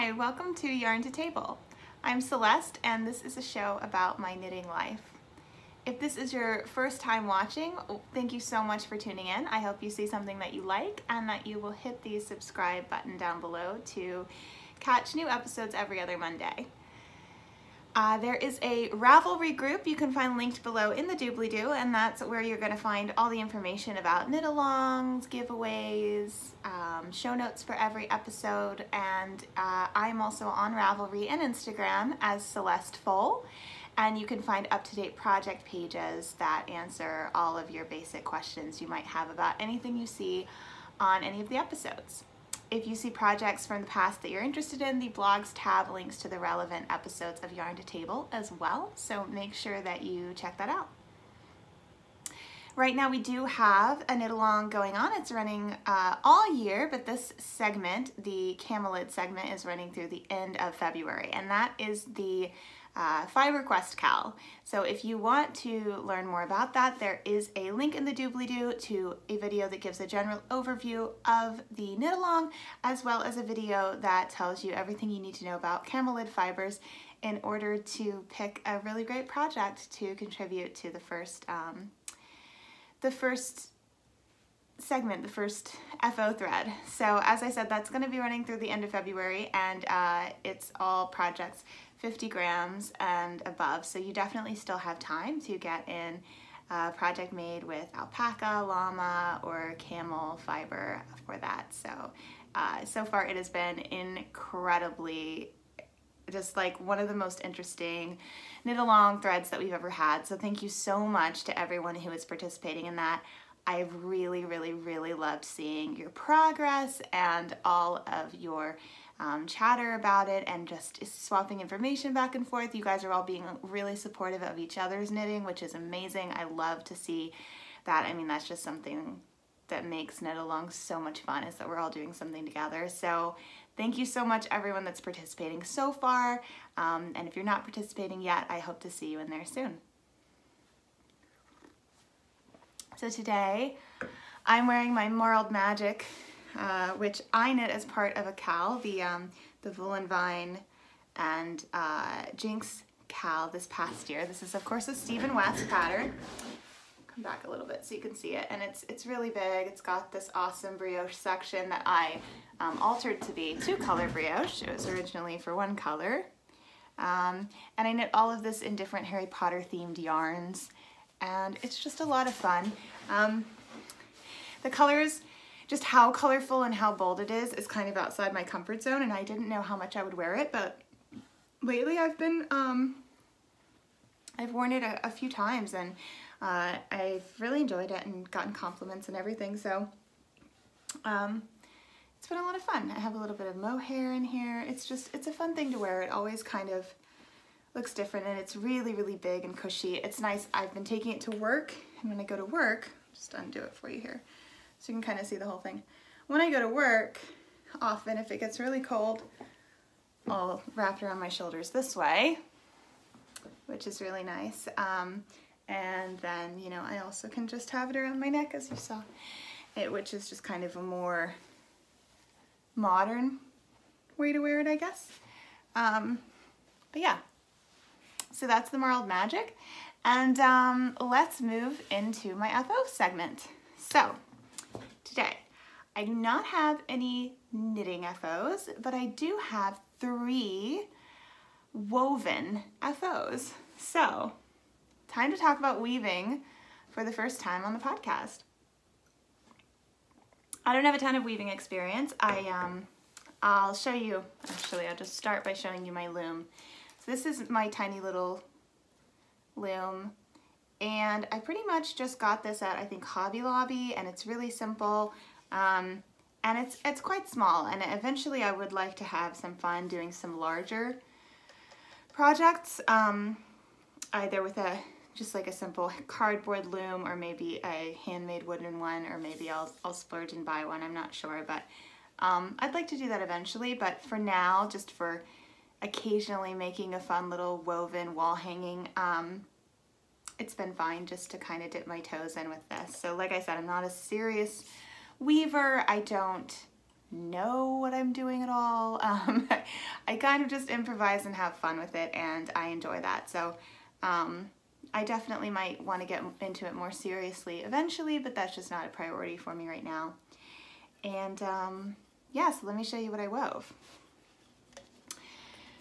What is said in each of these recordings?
Hi, welcome to Yarn to Table. I'm Celeste and this is a show about my knitting life. If this is your first time watching, thank you so much for tuning in. I hope you see something that you like and that you will hit the subscribe button down below to catch new episodes every other Monday. There is a Ravelry group you can find linked below in the doobly-doo, and that's where you're going to find all the information about knit-alongs, giveaways, show notes for every episode, and I'm also on Ravelry and Instagram as Celeste Foal, and you can find up-to-date project pages that answer all of your basic questions you might have about anything you see on any of the episodes. If you see projects from the past that you're interested in, the blogs tab links to the relevant episodes of Yarn to Table as well, so make sure that you check that out. Right now we do have a knit-along going on. It's running all year, but this segment, the camelid segment, is running through the end of February, and that is the Fiber Quest KAL. So if you want to learn more about that, there is a link in the doobly-doo to a video that gives a general overview of the knit-along, as well as a video that tells you everything you need to know about camelid fibers in order to pick a really great project to contribute to the first segment, the first FO thread. So as I said, that's going to be running through the end of February, and it's all projects 50 grams and above, so you definitely still have time to get in a project made with alpaca, llama, or camel fiber for that. So so far it has been incredibly, just like one of the most interesting knit-along threads that we've ever had. So thank you so much to everyone who is participating in that. I've really loved seeing your progress and all of your chatter about it and just swapping information back and forth. You guys are all being really supportive of each other's knitting, which is amazing. I love to see that. I mean, that's just something that makes knit-along so much fun, is that we're all doing something together. So thank you so much everyone that's participating so far, and if you're not participating yet, I hope to see you in there soon. So today I'm wearing my Marled Magic, which I knit as part of a KAL, the Woolen Vine and Jinx KAL this past year. This is of course a Stephen West pattern. Come back a little bit so you can see it, and it's really big. It's got this awesome brioche section that I altered to be 2-color brioche. It was originally for 1 color, and I knit all of this in different Harry Potter themed yarns, and it's just a lot of fun. The colors, just how colorful and how bold it is kind of outside my comfort zone, and I didn't know how much I would wear it, but lately I've been, I've worn it a few times, and I've really enjoyed it and gotten compliments and everything, so it's been a lot of fun. I have a little bit of mohair in here. It's a fun thing to wear. It always kind of looks different, and it's really big and cushy. It's nice. I've been taking it to work, and when I go to work, just undo it for you here so you can kind of see the whole thing. When I go to work, often if it gets really cold, I'll wrap it around my shoulders this way, which is really nice. And then, you know, I also can just have it around my neck, as you saw, which is just kind of a more modern way to wear it, I guess. But yeah, so that's the Marled Magic, and let's move into my FO segment. So today, I do not have any knitting FOs, but I do have 3 woven FOs. So, time to talk about weaving for the first time on the podcast. I don't have a ton of weaving experience. I'll show you, actually I'll just start by showing you my loom. So this is my tiny little loom, and I pretty much just got this at, I think, Hobby Lobby, and it's really simple, and it's quite small, and eventually I would like to have some fun doing some larger projects, either with just like a simple cardboard loom, or maybe a handmade wooden one, or maybe I'll splurge and buy one. I'm not sure, but I'd like to do that eventually. But for now, just for occasionally making a fun little woven wall hanging, it's been fine just to kind of dip my toes in with this. So like I said, I'm not a serious weaver. I don't know what I'm doing at all. I kind of just improvise and have fun with it, and I enjoy that. So I definitely might want to get into it more seriously eventually, but that's just not a priority for me right now. And yeah, so let me show you what I wove.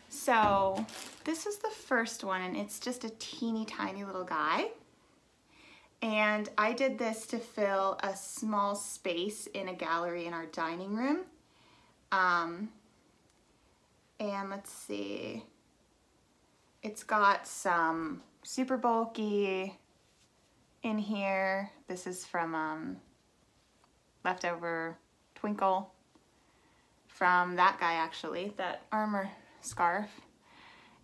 So this is the first one, and it's just a teeny tiny little guy. And I did this to fill a small space in a gallery in our dining room. And let's see, it's got some super bulky in here. This is from leftover twinkle from that guy, actually, that armor scarf.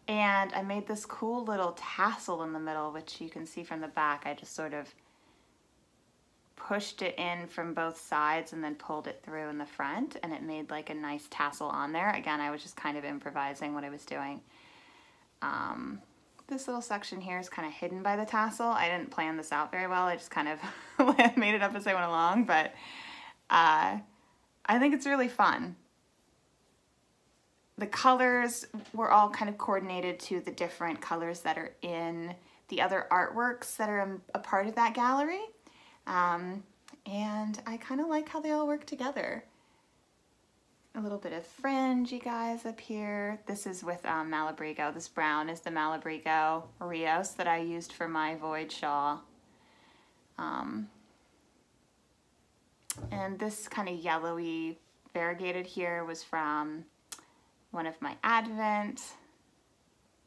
And I made this cool little tassel in the middle, which you can see from the back. I just sort of pushed it in from both sides and then pulled it through in the front, and it made like a nice tassel on there. Again, I was just kind of improvising what I was doing. This little section here is kind of hidden by the tassel. I didn't plan this out very well. I just kind of made it up as I went along, but I think it's really fun. The colors were all kind of coordinated to the different colors that are in the other artworks that are a part of that gallery. And I kind of like how they all work together. A little bit of fringe, you guys, up here. This is with Malabrigo. This brown is the Malabrigo Rios that I used for my void shawl. And this kind of yellowy variegated here was from one of my Advent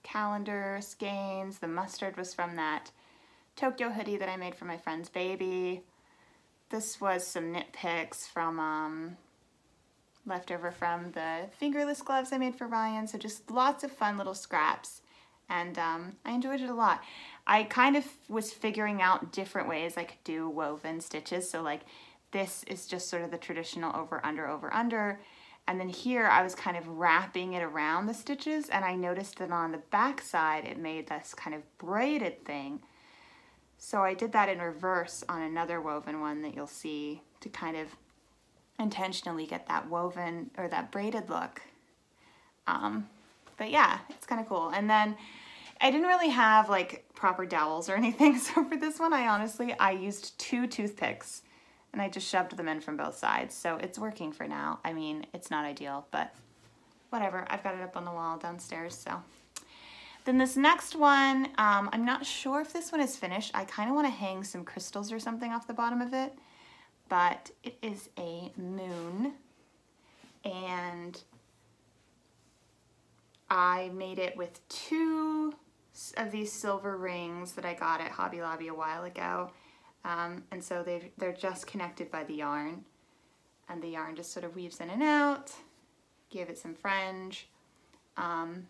calendar skeins. The mustard was from that Tokyo hoodie that I made for my friend's baby. This was some knit picks from leftover from the fingerless gloves I made for Ryan. So just lots of fun little scraps, and I enjoyed it a lot. I kind of was figuring out different ways I could do woven stitches. So like this is just sort of the traditional over, under. And then here I was kind of wrapping it around the stitches, and I noticed that on the back side it made this kind of braided thing. So I did that in reverse on another woven one that you'll see to kind of intentionally get that woven or that braided look. But yeah, it's kind of cool. And then I didn't really have like proper dowels or anything, so for this one I used 2 toothpicks. And I just shoved them in from both sides. So it's working for now. I mean, it's not ideal, but whatever. I've got it up on the wall downstairs, so. Then this next one, I'm not sure if this one is finished. I kind of want to hang some crystals or something off the bottom of it, but it is a moon. And I made it with 2 of these silver rings that I got at Hobby Lobby a while ago. And so they're just connected by the yarn, and the yarn just sort of weaves in and out, give it some fringe. And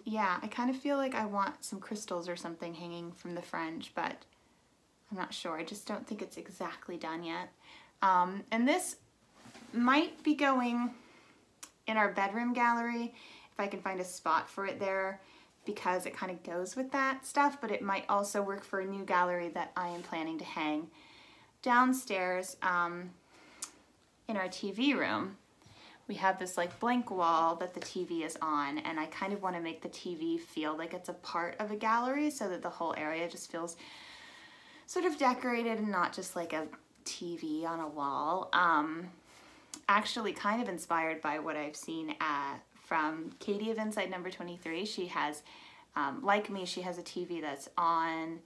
yeah, I kind of feel like I want some crystals or something hanging from the fringe, but I'm not sure. I just don't think it's exactly done yet. And this might be going in our bedroom gallery if I can find a spot for it there, because it kind of goes with that stuff, but it might also work for a new gallery that I am planning to hang downstairs in our TV room. We have this like blank wall that the TV is on, and I kind of want to make the TV feel like it's a part of a gallery so that the whole area just feels sort of decorated and not just like a TV on a wall. Actually kind of inspired by what I've seen from Katie of Inside Number 23. She has, like me, she has a TV that's on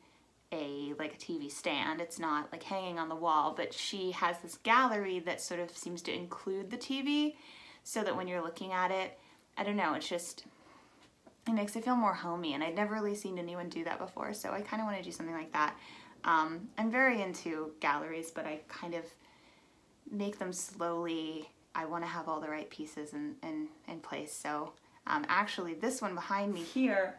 a TV stand. It's not like hanging on the wall, but she has this gallery that sort of seems to include the TV so that when you're looking at it, I don't know, it makes it feel more homey, and I'd never really seen anyone do that before, so I kind of want to do something like that. I'm very into galleries, but I kind of make them slowly. I want to have all the right pieces in place. So actually this one behind me here,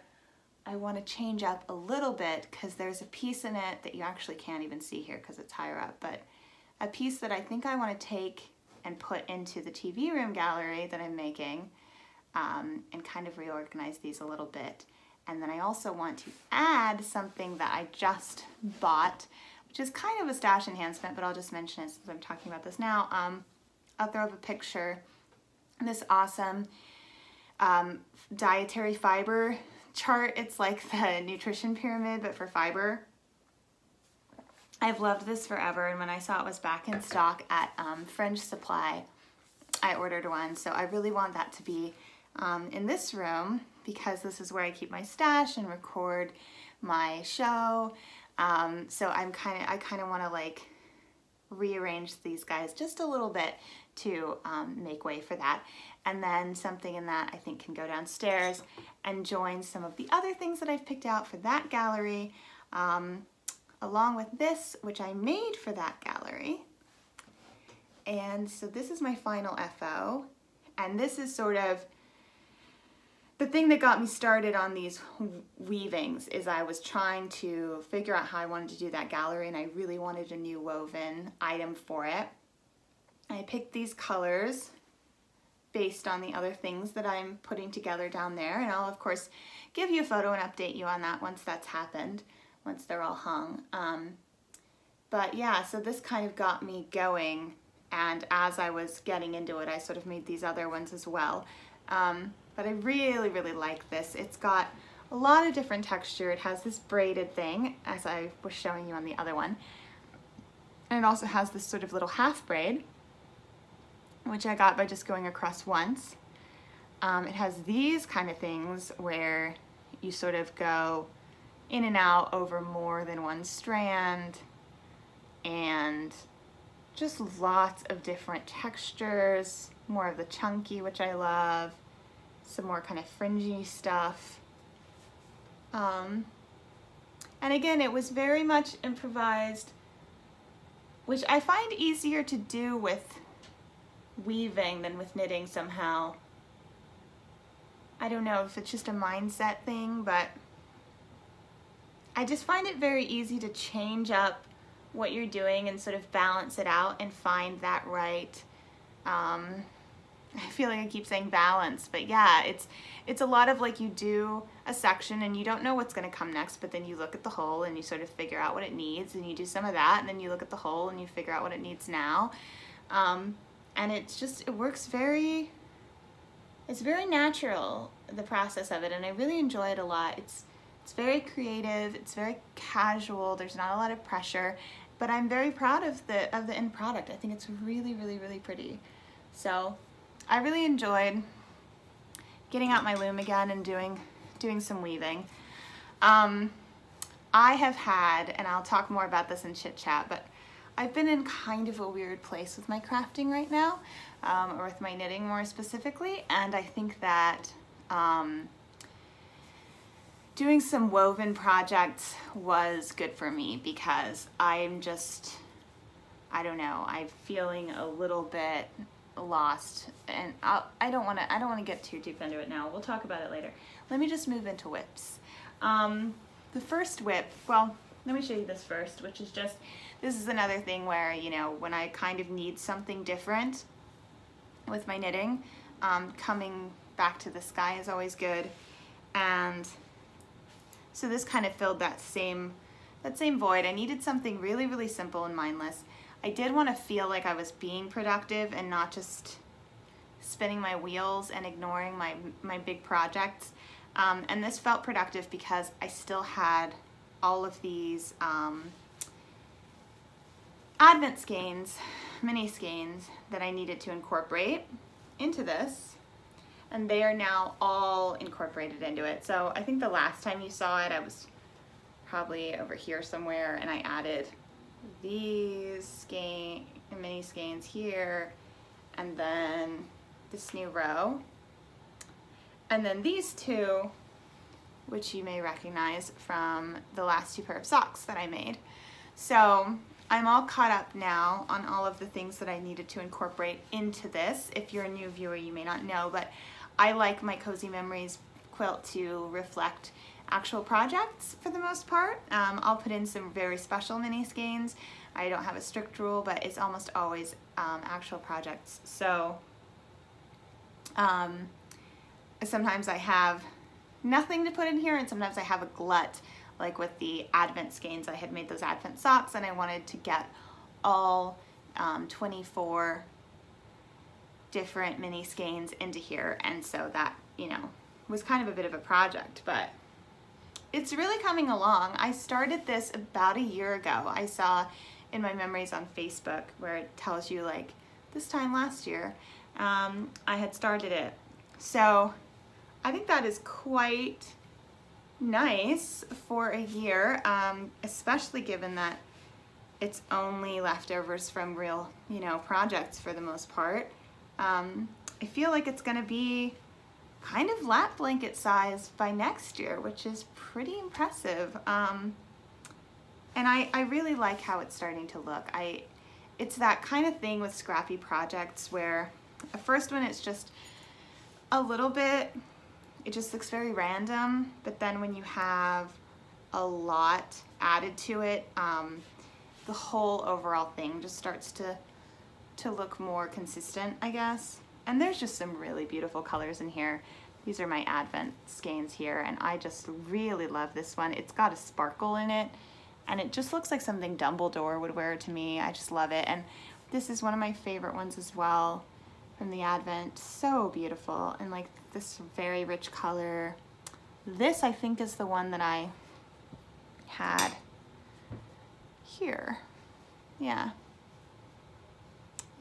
I want to change up a little bit because there's a piece in it that you actually can't even see here because it's higher up, but a piece that I think I want to take and put into the TV room gallery that I'm making, and kind of reorganize these a little bit. And then I also want to add something that I just bought, which is kind of a stash enhancement, but I'll just mention it since I'm talking about this now. I'll throw up a picture. This awesome dietary fiber chart. It's like the nutrition pyramid, but for fiber. I've loved this forever, and when I saw it was back in stock at French Supply, I ordered one. So I really want that to be in this room, because this is where I keep my stash and record my show. So I kind of want to like rearrange these guys just a little bit to make way for that. And then something in that I think can go downstairs and join some of the other things that I've picked out for that gallery, along with this, which I made for that gallery. And so this is my final FO, and this is sort of the thing that got me started on these weavings. Is I was trying to figure out how I wanted to do that gallery, and I really wanted a new woven item for it. I picked these colors based on the other things that I'm putting together down there, and I'll of course give you a photo and update you on that once that's happened, once they're all hung. But yeah, so this kind of got me going, and as I was getting into it, I sort of made these other ones as well. But I really, really like this. It's got a lot of different texture. It has this braided thing, as I was showing you on the other one. And it also has this sort of little half braid, which I got by just going across once. It has these kind of things where you sort of go in and out over more than one strand, and just lots of different textures, more of the chunky, which I love, some more kind of fringy stuff. And again, it was very much improvised, which I find easier to do with weaving than with knitting somehow. I don't know if it's just a mindset thing, but I just find it very easy to change up what you're doing and sort of balance it out and find that right, I feel like I keep saying balance, but yeah, it's a lot of like you do a section and you don't know what's going to come next, but then you look at the whole and you sort of figure out what it needs, and you do some of that, and then you look at the whole and you figure out what it needs now. And it's just, it works it's very natural, the process of it, and I really enjoy it a lot. It's very creative, it's very casual, there's not a lot of pressure, but I'm very proud of the end product. I think it's really, really, really pretty. So I really enjoyed getting out my loom again and doing some weaving. I have had, and I'll talk more about this in chit chat, but I've been in kind of a weird place with my crafting right now, or with my knitting more specifically, and I think that doing some woven projects was good for me, because I'm just, I don't know, I'm feeling a little bit lost, and I don't want to get too deep into it now. We'll talk about it later. Let me just move into whips. The first whip, well, let me show you this first, which is just, this is another thing where, you know, when I kind of need something different with my knitting, coming back to the sky is always good. And so this kind of filled that same void. I needed something really, really simple and mindless. I did want to feel like I was being productive and not just spinning my wheels and ignoring my big projects. And this felt productive because I still had all of these advent skeins, mini skeins, that I needed to incorporate into this. And they are now all incorporated into it. So I think the last time you saw it, I was probably over here somewhere, and I added these mini skeins here, and then this new row, and then these two, which you may recognize from the last two pair of socks that I made. So I'm all caught up now on all of the things that I needed to incorporate into this. If you're a new viewer, you may not know, but I like my Cozy Memories quilt to reflect actual projects for the most part. I'll put in some very special mini skeins. I don't have a strict rule, but it's almost always actual projects. So sometimes I have nothing to put in here, and sometimes I have a glut, like with the Advent skeins. I had made those Advent socks and I wanted to get all 24 different mini skeins into here, and so that, you know, was kind of a bit of a project, but it's really coming along. I started this about a year ago. I saw in my memories on Facebook where it tells you like this time last year I had started it. So I think that is quite nice for a year, especially given that it's only leftovers from real, you know, projects for the most part. I feel like it's gonna be kind of lap blanket size by next year, which is pretty impressive. And I really like how it's starting to look. It's that kind of thing with scrappy projects where at first when it's just a little bit, it just looks very random, but then when you have a lot added to it, the whole overall thing just starts to look more consistent, I guess. And there's just some really beautiful colors in here. These are my Advent skeins here, and I just really love this one. It's got a sparkle in it, and it just looks like something Dumbledore would wear to me. I just love it. And this is one of my favorite ones as well from the Advent. So beautiful, and like this very rich color. This, I think, is the one that I had here. Yeah.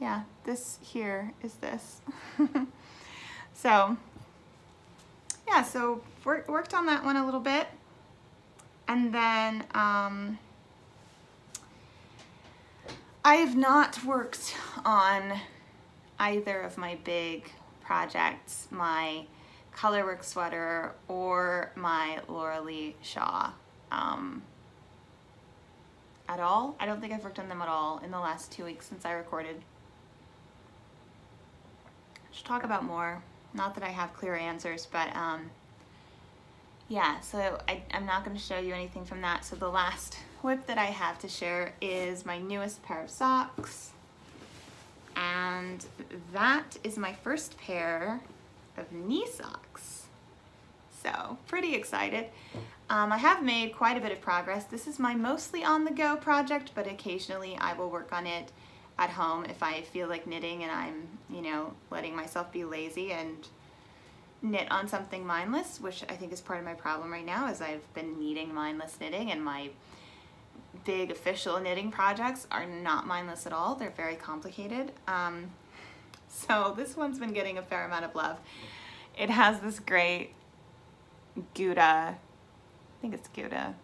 Yeah, this here is this. So, yeah, so worked on that one a little bit. And then I have not worked on either of my big projects, my colorwork sweater or my Laura Lee Shaw at all. I don't think I've worked on them at all in the last 2 weeks since I recorded. Should talk about more. Not that I have clear answers, but yeah, so I'm not going to show you anything from that. So the last whip that I have to share is my newest pair of socks, and that is my first pair of knee socks. So pretty excited. I have made quite a bit of progress. This is my mostly on the go project, but occasionally I will work on it at home if I feel like knitting and I'm, you know, letting myself be lazy and knit on something mindless, which I think is part of my problem right now, is I've been needing mindless knitting, and my big official knitting projects are not mindless at all. They're very complicated. So this one's been getting a fair amount of love. It has this great Gouda, I think it's Gouda,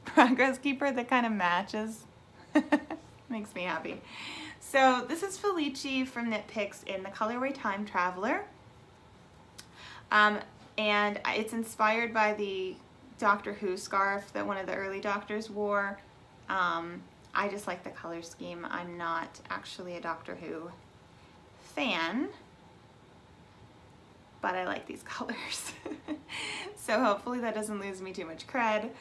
progress keeper that kind of matches. Makes me happy. So this is Felici from Knit Picks in the colorway Time Traveler. And it's inspired by the Doctor Who scarf that one of the early doctors wore. I just like the color scheme. I'm not actually a Doctor Who fan, but I like these colors. So hopefully that doesn't lose me too much cred.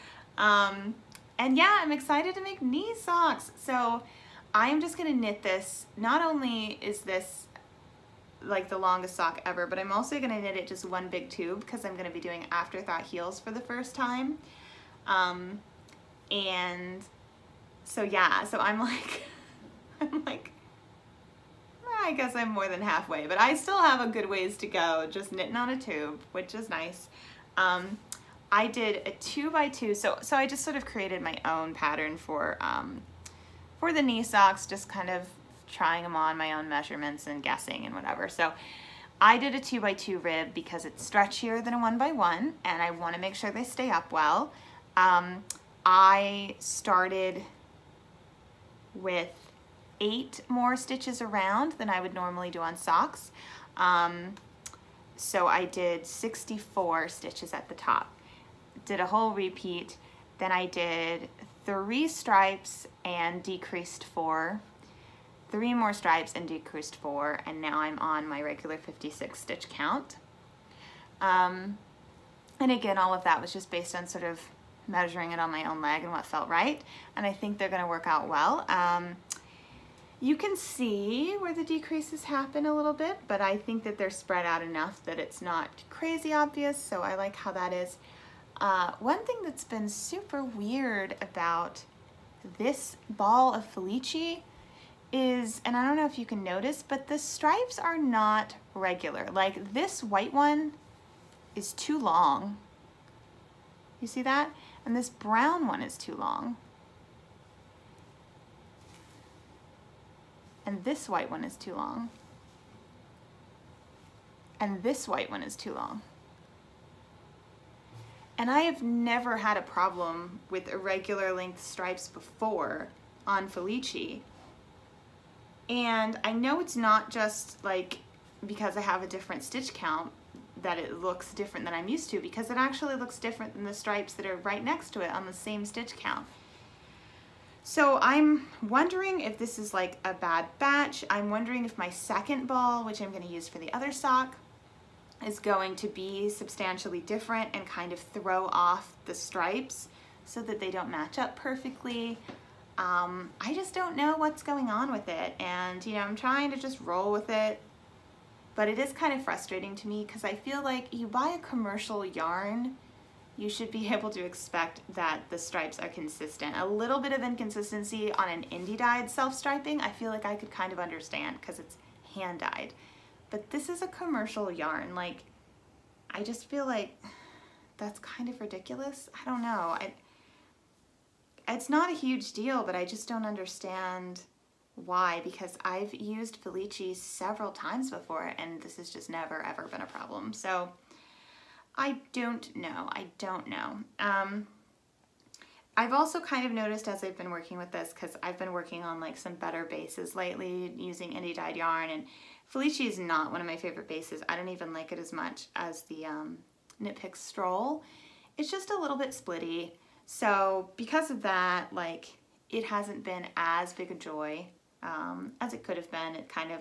And yeah, I'm excited to make knee socks. So I'm just gonna knit this. Not only is this like the longest sock ever, but I'm also gonna knit it just one big tube because I'm gonna be doing afterthought heels for the first time. And so yeah, so I'm like, I guess I'm more than halfway, but I still have a good ways to go just knitting on a tube, which is nice. I did a 2x2, so I just sort of created my own pattern for the knee socks, just kind of trying them on my own measurements and guessing and whatever. So I did a 2x2 rib because it's stretchier than a 1x1, and I want to make sure they stay up well. I started with 8 more stitches around than I would normally do on socks. So I did 64 stitches at the top. Did a whole repeat, then I did 3 stripes and decreased 4, 3 more stripes and decreased 4, and now I'm on my regular 56 stitch count. And again, all of that was just based on sort of measuring it on my own leg and what felt right, and I think they're gonna work out well. You can see where the decreases happen a little bit, but I think that they're spread out enough that it's not crazy obvious, so I like how that is. One thing that's been super weird about this ball of Felici is, and I don't know if you can notice, but the stripes are not regular. Like this white one is too long. You see that? And this brown one is too long. And this white one is too long. And this white one is too long. And I have never had a problem with irregular length stripes before on Felici. And I know it's not just like because I have a different stitch count that it looks different than I'm used to, because it actually looks different than the stripes that are right next to it on the same stitch count. So I'm wondering if this is like a bad batch. I'm wondering if my second ball, which I'm going to use for the other sock, is going to be substantially different and kind of throw off the stripes so that they don't match up perfectly. I just don't know what's going on with it, and you know, I'm trying to just roll with it, but it is kind of frustrating to me because I feel like you buy a commercial yarn, you should be able to expect that the stripes are consistent. A little bit of inconsistency on an indie dyed self-striping I feel like I could kind of understand because it's hand dyed, but this is a commercial yarn. Like, I just feel like that's kind of ridiculous. I don't know. It's not a huge deal, but I just don't understand why, because I've used Felici several times before and this has just never ever been a problem. So I don't know. I've also kind of noticed as I've been working with this, because I've been working on like some better bases lately using indie dyed yarn, and Felici is not one of my favorite bases. I don't even like it as much as the Knit Picks Stroll. It's just a little bit splitty. So because of that, like, it hasn't been as big a joy as it could have been. It kind of,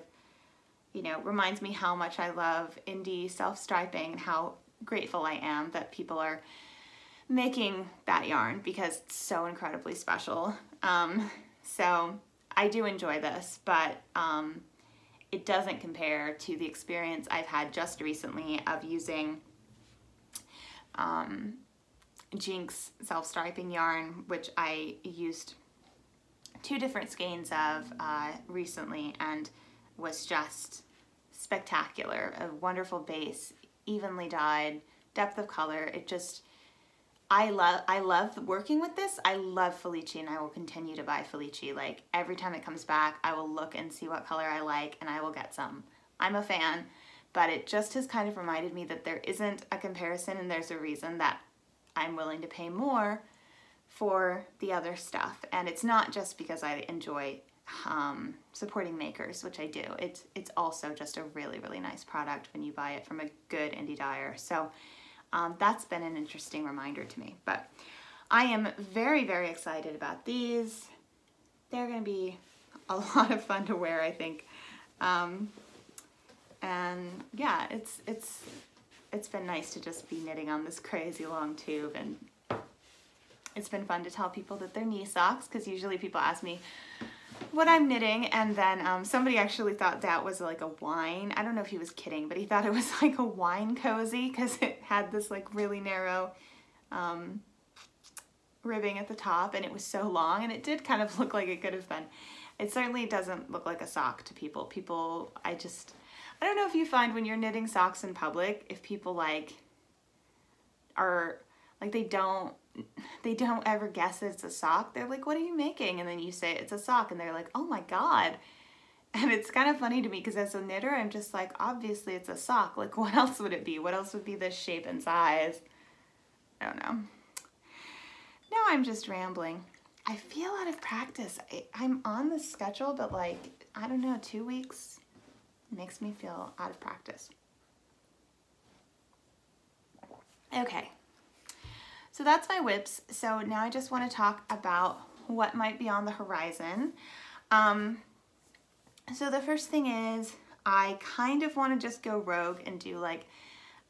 you know, reminds me how much I love indie self-striping and how grateful I am that people are making that yarn because it's so incredibly special. So I do enjoy this, but it doesn't compare to the experience I've had just recently of using Jinx self-striping yarn, which I used 2 different skeins of recently and was just spectacular. A wonderful base, evenly dyed, depth of color. It just, I love working with this. I love Felici and I will continue to buy Felici. Like, every time it comes back, I will look and see what color I like and I will get some. I'm a fan, but it just has kind of reminded me that there isn't a comparison, and there's a reason that I'm willing to pay more for the other stuff. And it's not just because I enjoy supporting makers, which I do. It's also just a really, really nice product when you buy it from a good indie dyer. So that's been an interesting reminder to me. But I am very, very excited about these. They're going to be a lot of fun to wear, I think. And yeah, it's been nice to just be knitting on this crazy long tube, and it's been fun to tell people that they're knee socks, because usually people ask me what I'm knitting, and then somebody actually thought that was like a wine. I don't know if he was kidding, but he thought it was like a wine cozy because it had this like really narrow ribbing at the top, and it was so long, and it did kind of look like it could have been. It certainly doesn't look like a sock to people. I don't know if you find when you're knitting socks in public, if people like are like, they don't ever guess it's a sock. They're like, what are you making? And then you say it's a sock and they're like, oh my God. And it's kind of funny to me because as a knitter, I'm just like, obviously it's a sock. Like, what else would it be? What else would be this shape and size? I don't know. Now I'm just rambling. I feel out of practice. I'm on the schedule, but like, I don't know, 2 weeks makes me feel out of practice. Okay, so that's my whips. So now I just want to talk about what might be on the horizon. So the first thing is I kind of want to just go rogue and do like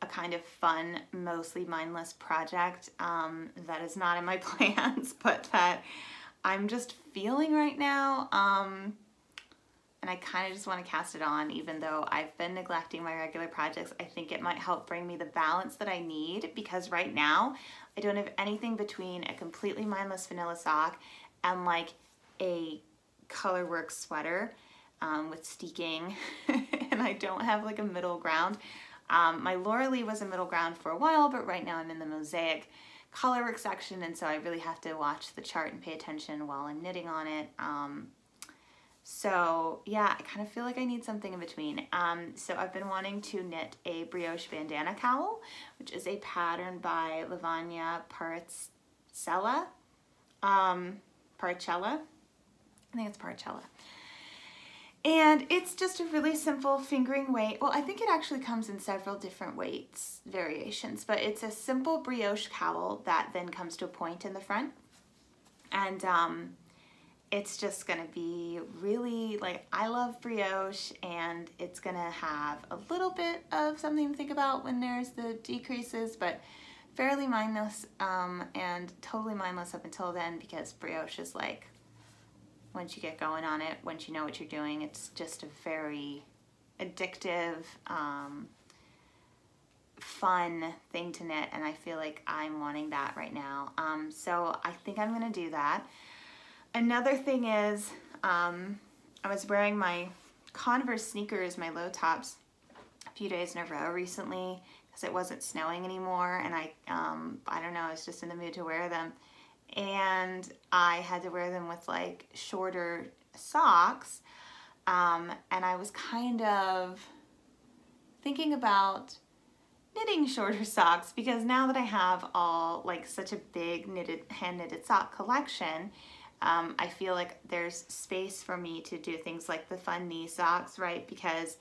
a kind of fun, mostly mindless project that is not in my plans, but that I'm just feeling right now. and I kind of just want to cast it on. Even though I've been neglecting my regular projects, I think it might help bring me the balance that I need, because right now I don't have anything between a completely mindless vanilla sock and like a colorwork sweater with steeking, and I don't have like a middle ground. My Laura Lee was a middle ground for a while, but right now I'm in the mosaic colorwork section, and so I really have to watch the chart and pay attention while I'm knitting on it. So yeah, I kind of feel like I need something in between. So I've been wanting to knit a brioche bandana cowl, which is a pattern by Lavanya Parcella. Parcella? I think it's Parcella. And it's just a really simple fingering weight. Well, I think it actually comes in several different weights, variations, but it's a simple brioche cowl that then comes to a point in the front. And it's just gonna be really, like, I love brioche, and it's gonna have a little bit of something to think about when there's the decreases, but fairly mindless, and totally mindless up until then, because brioche is like, once you get going on it, once you know what you're doing, it's just a very addictive, fun thing to knit, and I feel like I'm wanting that right now. So I think I'm gonna do that. Another thing is, I was wearing my Converse sneakers, my low tops, a few days in a row recently because it wasn't snowing anymore, and I don't know, I was just in the mood to wear them. And I had to wear them with like shorter socks, and I was kind of thinking about knitting shorter socks, because now that I have all like such a big hand knitted sock collection, I feel like there's space for me to do things like the fun knee socks, right? Because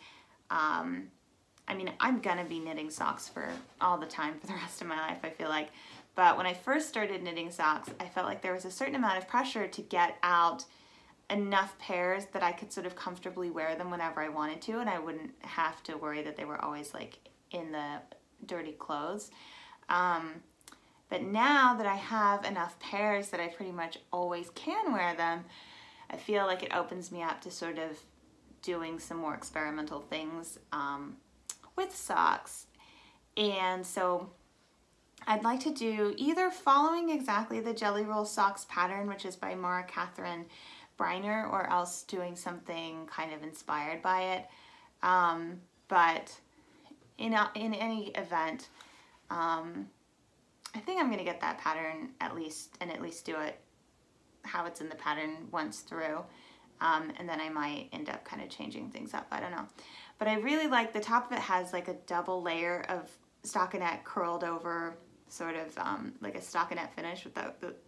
I mean, I'm gonna be knitting socks for all the time for the rest of my life, I feel like. But when I first started knitting socks, I felt like there was a certain amount of pressure to get out enough pairs that I could sort of comfortably wear them whenever I wanted to, and I wouldn't have to worry that they were always like in the dirty clothes. But now that I have enough pairs that I pretty much always can wear them, I feel like it opens me up to sort of doing some more experimental things with socks. And so I'd like to do either following exactly the Jelly Roll Socks pattern, which is by Mara Catherine Briner, or else doing something kind of inspired by it. But in any event, I think I'm going to get that pattern at least do it how it's in the pattern once through. And then I might end up kind of changing things up. I don't know. But I really like the top of it has like a double layer of stockinette curled over, sort of like a stockinette finish with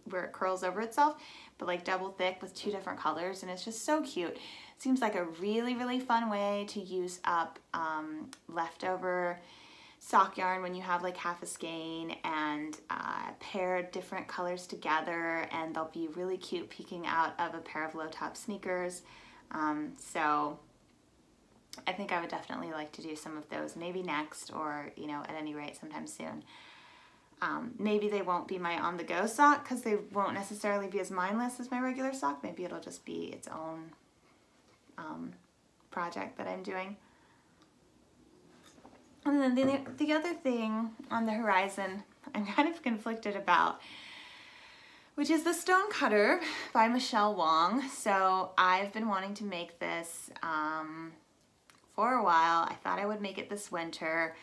where it curls over itself, but like double thick with two different colors, and it's just so cute. Seems like a really, really fun way to use up leftover sock yarn when you have like half a skein, and pair different colors together, and they'll be really cute peeking out of a pair of low top sneakers. So I think I would definitely like to do some of those, maybe next, or you know, at any rate sometime soon. Maybe they won't be my on-the-go sock because they won't necessarily be as mindless as my regular sock. Maybe it'll just be its own project that I'm doing. And then the other thing on the horizon I'm kind of conflicted about, which is the Stonecutter by Michelle Wong. So I've been wanting to make this for a while. I thought I would make it this winter.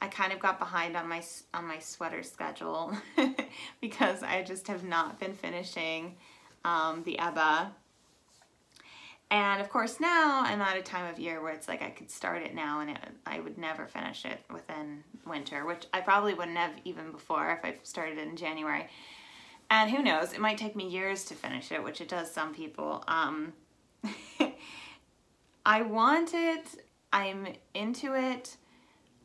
I kind of got behind on my sweater schedule because I just have not been finishing the Ebba. And of course now I'm at a time of year where it's like I could start it now and I would never finish it within winter, which I probably wouldn't have even before if I started it in January. And who knows, it might take me years to finish it, which it does some people. I want it, I'm into it.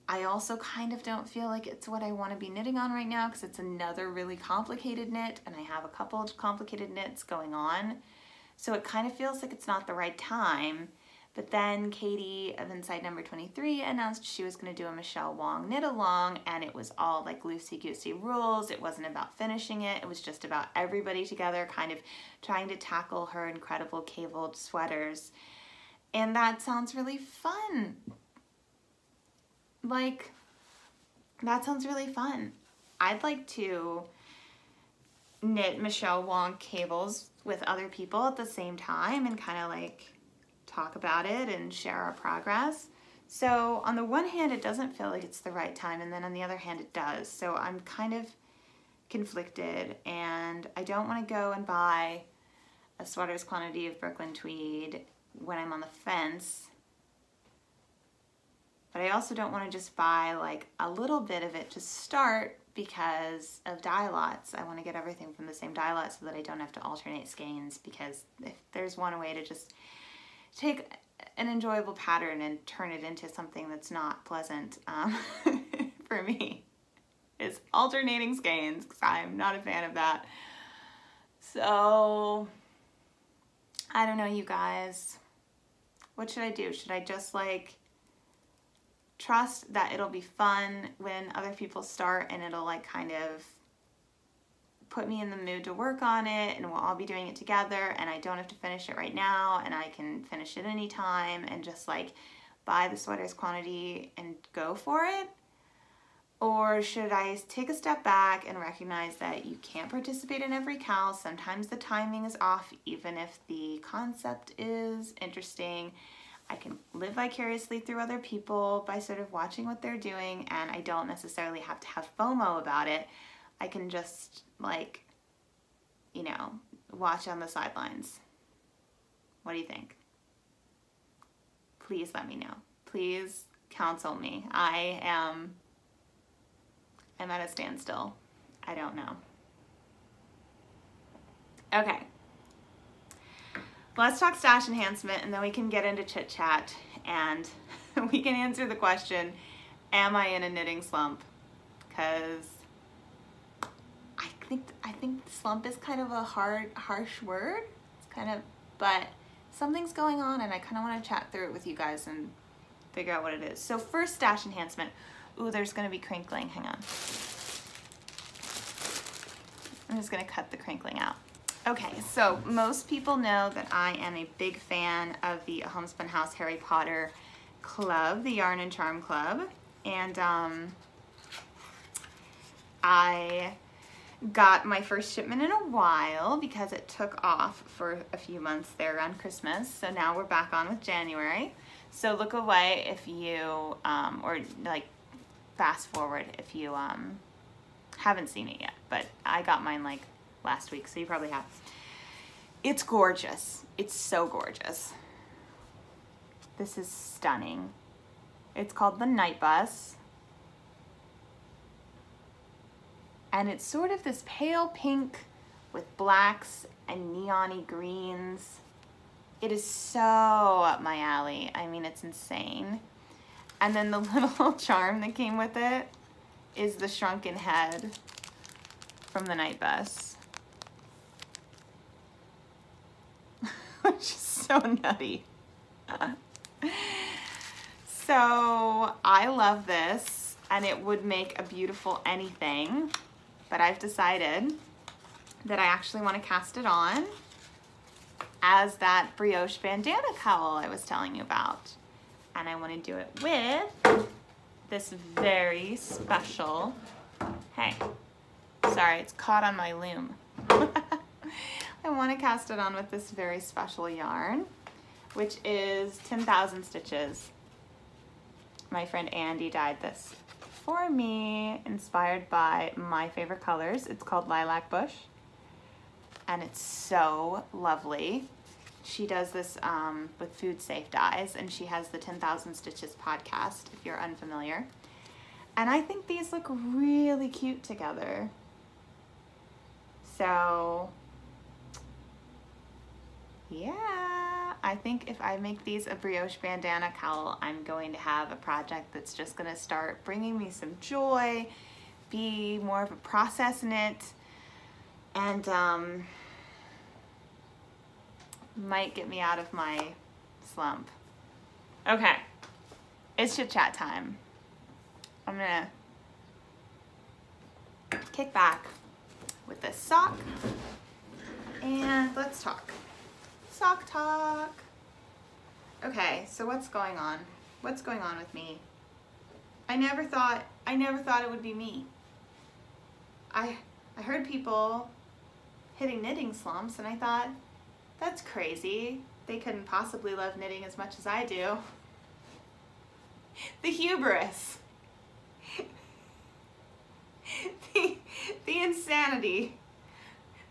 I also kind of don't feel like it's what I want to be knitting on right now because it's another really complicated knit, and I have a couple of complicated knits going on. So it kind of feels like it's not the right time. But then Katie of Inside Number 23 announced she was going to do a Michelle Wong knit along, and it was all like loosey-goosey rules. It wasn't about finishing it. It was just about everybody together kind of trying to tackle her incredible cabled sweaters. And that sounds really fun. Like, that sounds really fun. I'd like to knit Michelle Wong cables with other people at the same time and kind of like talk about it and share our progress. So on the one hand, it doesn't feel like it's the right time, and then on the other hand, it does. So I'm kind of conflicted, and I don't want to go and buy a sweater's quantity of Brooklyn tweed when I'm on the fence, but I also don't want to just buy like a little bit of it to start because of dye lots. I want to get everything from the same dye lot so that I don't have to alternate skeins, because if there's one way to just take an enjoyable pattern and turn it into something that's not pleasant for me, is alternating skeins, because I'm not a fan of that. So I don't know, you guys. What should I do? Should I just like trust that it'll be fun when other people start and it'll like kind of put me in the mood to work on it, and we'll all be doing it together, and I don't have to finish it right now, and I can finish it anytime, and just like buy the sweater's quantity and go for it? Or should I take a step back and recognize that you can't participate in every KAL? Sometimes the timing is off, even if the concept is interesting. I can live vicariously through other people by sort of watching what they're doing, and I don't necessarily have to have FOMO about it. I can just, like, you know, watch on the sidelines. What do you think? Please let me know. Please counsel me. I'm at a standstill. I don't know. Okay. Let's talk stash enhancement, and then we can get into chit chat, and we can answer the question, am I in a knitting slump? Because I think slump is kind of a harsh word. It's kind of, but something's going on, and I kind of want to chat through it with you guys and figure out what it is. So first, stash enhancement. Ooh, there's going to be crinkling. Hang on. I'm just going to cut the crinkling out. Okay, so most people know that I am a big fan of the Homespun House Harry Potter Club, the Yarn and Charm Club, and I got my first shipment in a while because it took off for a few months there around Christmas. So now we're back on with January. So look away if you, or like fast forward if you haven't seen it yet. But I got mine like last week, so you probably have. It's gorgeous. It's so gorgeous. This is stunning. It's called the Night Bus. And it's sort of this pale pink with blacks and neon-y greens. It is so up my alley. I mean, it's insane. And then the little charm that came with it is the shrunken head from the Night Bus. Which is so nutty. So I love this, and it would make a beautiful anything. But I've decided that I actually want to cast it on as that brioche bandana cowl I was telling you about. And I want to do it with this very special, hey, sorry, it's caught on my loom. I want to cast it on with this very special yarn, which is 10,000 Stitches. My friend Andy dyed this for me, inspired by my favorite colors. It's called Lilac Bush, and it's so lovely. She does this with food safe dyes, and she has the 10,000 Stitches podcast, if you're unfamiliar. And I think these look really cute together. So yeah, I think if I make these a brioche bandana cowl, I'm going to have a project that's just going to start bringing me some joy, be more of a process knit, and might get me out of my slump. Okay, it's chit chat time. I'm gonna kick back with this sock, and let's talk. Sock talk. Okay, so what's going on? What's going on with me? I never thought it would be me. I heard people hitting knitting slumps and I thought, that's crazy. They couldn't possibly love knitting as much as I do. The hubris. the insanity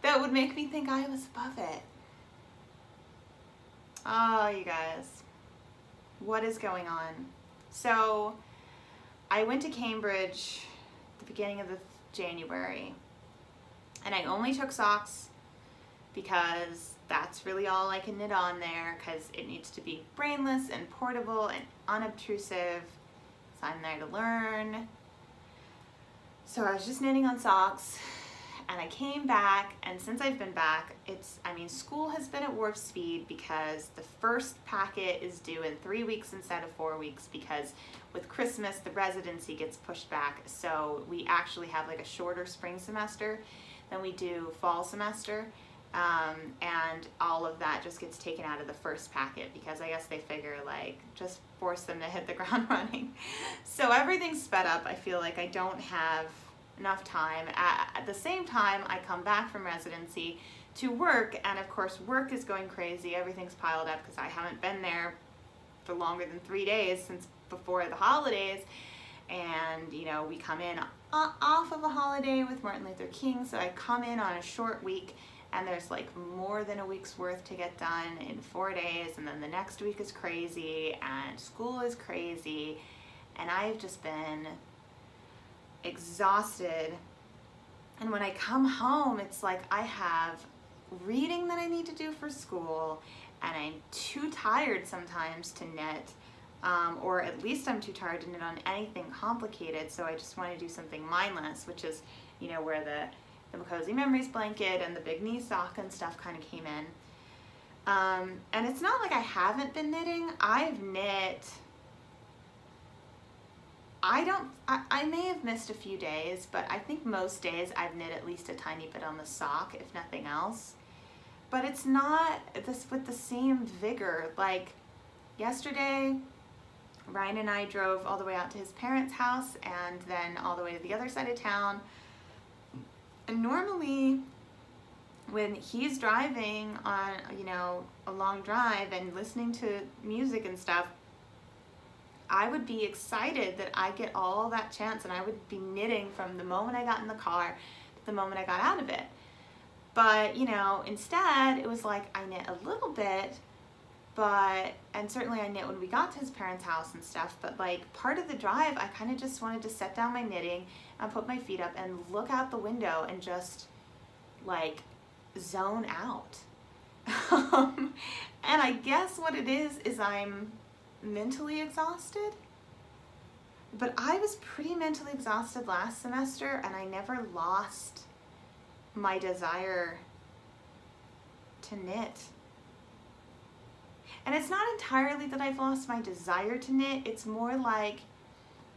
that would make me think I was above it. Oh, you guys, what is going on? So I went to Cambridge at the beginning of January, and I only took socks because that's really all I can knit on there, because it needs to be brainless and portable and unobtrusive, so I'm there to learn. So I was just knitting on socks, and I came back, and since I've been back, school has been at warp speed because the first packet is due in 3 weeks instead of 4 weeks, because with Christmas the residency gets pushed back, so we actually have like a shorter spring semester than we do fall semester, and all of that just gets taken out of the first packet because I guess they figure like just force them to hit the ground running. So everything's sped up. I feel like I don't have enough time. At the same time, I come back from residency to work, and of course work is going crazy. Everything's piled up because I haven't been there for longer than 3 days since before the holidays, and you know, we come in off of a holiday with Martin Luther King, so I come in on a short week and there's like more than a week's worth to get done in 4 days, and then the next week is crazy and school is crazy, and I've just been exhausted. And when I come home, it's like I have reading that I need to do for school, and I'm too tired sometimes to knit, or at least I'm too tired to knit on anything complicated, so I just want to do something mindless, which is, you know, where the Cozy Memories blanket and the big knee sock and stuff kind of came in. And it's not like I haven't been knitting. I've knit, I may have missed a few days, but I think most days I've knit at least a tiny bit on the sock, if nothing else. But it's not with the same vigor. Like yesterday, Ryan and I drove all the way out to his parents' house and then all the way to the other side of town. And normally when he's driving on, you know, a long drive and listening to music and stuff, I would be excited that I get all that chance, and I would be knitting from the moment I got in the car to the moment I got out of it. But, you know, instead it was like I knit a little bit, and certainly I knit when we got to his parents' house and stuff, but like part of the drive I kind of just wanted to set down my knitting and put my feet up and look out the window and just like zone out. And I guess what it is I'm mentally exhausted. But I was pretty mentally exhausted last semester, and I never lost my desire to knit. And it's not entirely that I've lost my desire to knit, it's more like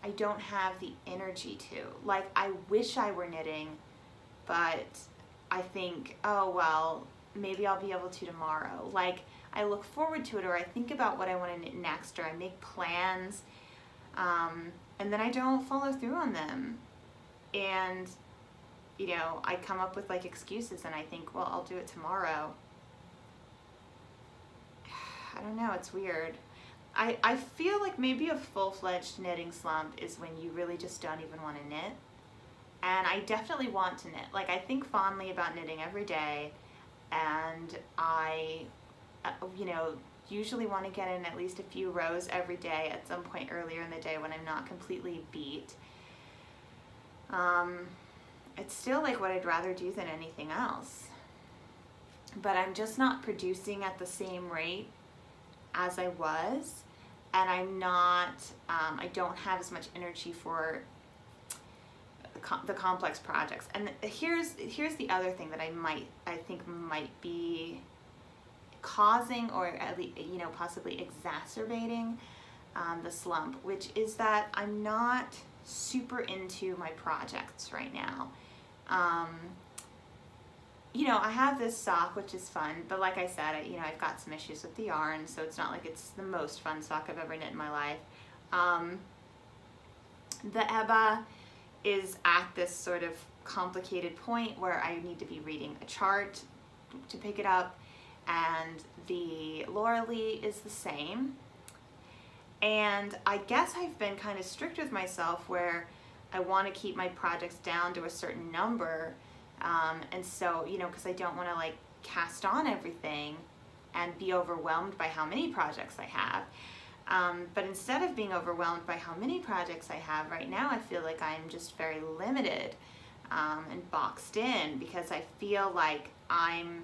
I don't have the energy to. Like, I wish I were knitting, but I think, oh well, maybe I'll be able to tomorrow. Like, I look forward to it, or I think about what I want to knit next, or I make plans, and then I don't follow through on them. And, you know, I come up with like excuses, and I think, well, I'll do it tomorrow. I don't know, it's weird. I feel like maybe a full-fledged knitting slump is when you really just don't even want to knit. And I definitely want to knit. Like, I think fondly about knitting every day, and I, you know, usually want to get in at least a few rows every day at some point earlier in the day when I'm not completely beat. It's still like what I'd rather do than anything else. But I'm just not producing at the same rate as I was, and I'm not, I don't have as much energy for the complex projects. And here's the other thing that I think might be causing, or at least, you know, possibly exacerbating the slump, which is that I'm not super into my projects right now. you know, I have this sock, which is fun, but like I said, you know, I've got some issues with the yarn, so it's not like it's the most fun sock I've ever knit in my life. The Ebba is at this sort of complicated point where I need to be reading a chart to pick it up, and the Laura Lee is the same. And I guess I've been kind of strict with myself where I want to keep my projects down to a certain number, and so, you know, because I don't want to like cast on everything and be overwhelmed by how many projects I have. But instead of being overwhelmed by how many projects I have right now, I feel like I'm just very limited and boxed in, because I feel like I'm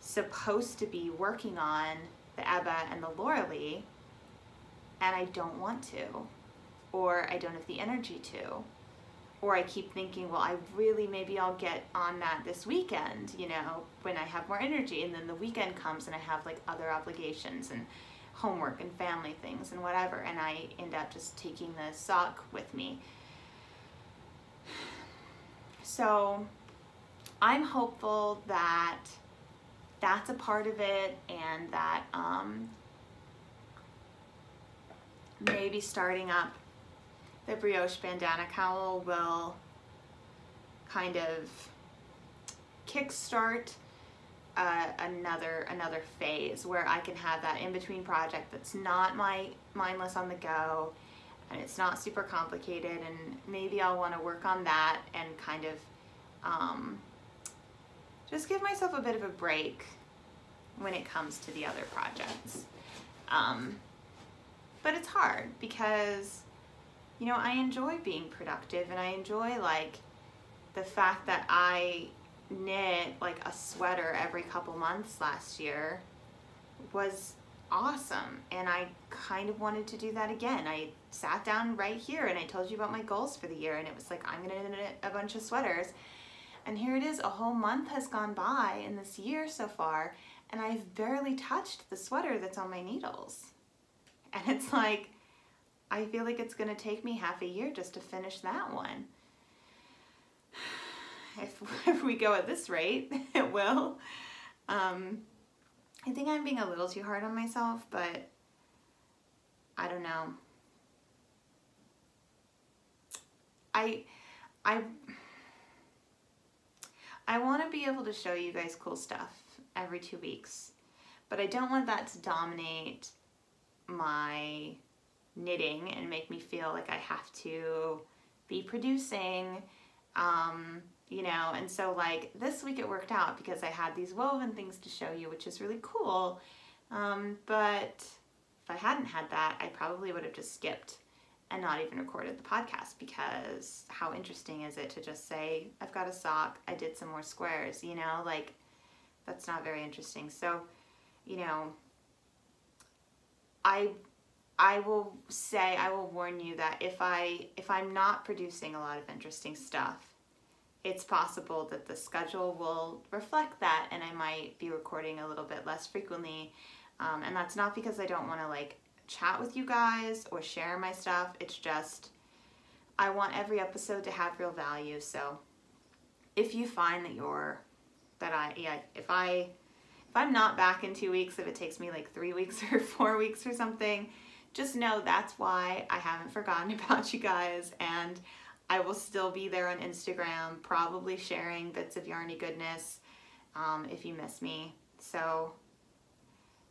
supposed to be working on the Ebba and the Laura Lee, and I don't want to, or I don't have the energy to, or I keep thinking, well, maybe I'll get on that this weekend, you know, when I have more energy, and then the weekend comes and I have like other obligations and homework and family things and whatever, and I end up just taking the sock with me. So I'm hopeful that that's a part of it, and that maybe starting up the brioche bandana cowl will kind of kickstart another phase where I can have that in-between project that's not mindless on the go, and it's not super complicated, and maybe I'll want to work on that and kind of just give myself a bit of a break when it comes to the other projects. But it's hard because, you know, I enjoy being productive, and I enjoy like the fact that I knit like a sweater every couple months last year was awesome, and I kind of wanted to do that again. I sat down right here and I told you about my goals for the year, and it was like, I'm gonna knit a bunch of sweaters, and here it is, a whole month has gone by in this year so far, and I've barely touched the sweater that's on my needles. And it's like, I feel like it's gonna take me half a year just to finish that one. If we go at this rate, it will. I think I'm being a little too hard on myself, but I don't know. I want to be able to show you guys cool stuff every 2 weeks, but I don't want that to dominate my knitting and make me feel like I have to be producing, you know. And so like this week it worked out because I had these woven things to show you, which is really cool, but if I hadn't had that, I probably would have just skipped and not even recorded the podcast, because how interesting is it to just say, I've got a sock, I did some more squares, you know, like that's not very interesting. So, you know, I will warn you that if I'm not producing a lot of interesting stuff, it's possible that the schedule will reflect that, and I might be recording a little bit less frequently. And that's not because I don't want to like chat with you guys or share my stuff. It's just, I want every episode to have real value. So if you find if I'm not back in 2 weeks, if it takes me like 3 weeks or 4 weeks or something, just know that's why I haven't forgotten about you guys, and I will still be there on Instagram, probably sharing bits of yarny goodness if you miss me. So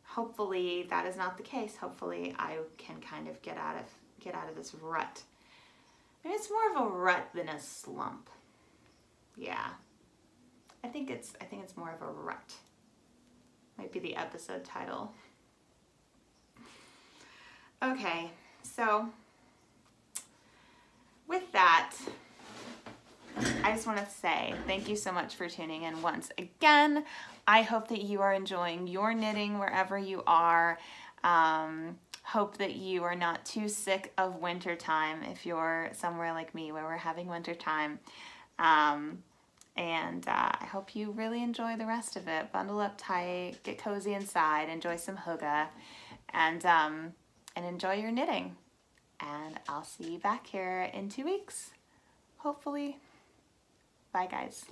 hopefully that is not the case. Hopefully I can kind of get out of this rut. Maybe it's more of a rut than a slump. Yeah, I think it's more of a rut. Might be the episode title. Okay, so with that, I just want to say thank you so much for tuning in once again. I hope that you are enjoying your knitting wherever you are. Hope that you are not too sick of winter time if you're somewhere like me where we're having winter time. And I hope you really enjoy the rest of it. Bundle up tight, get cozy inside, enjoy some hygge, and enjoy your knitting. And I'll see you back here in 2 weeks, hopefully. Bye, guys.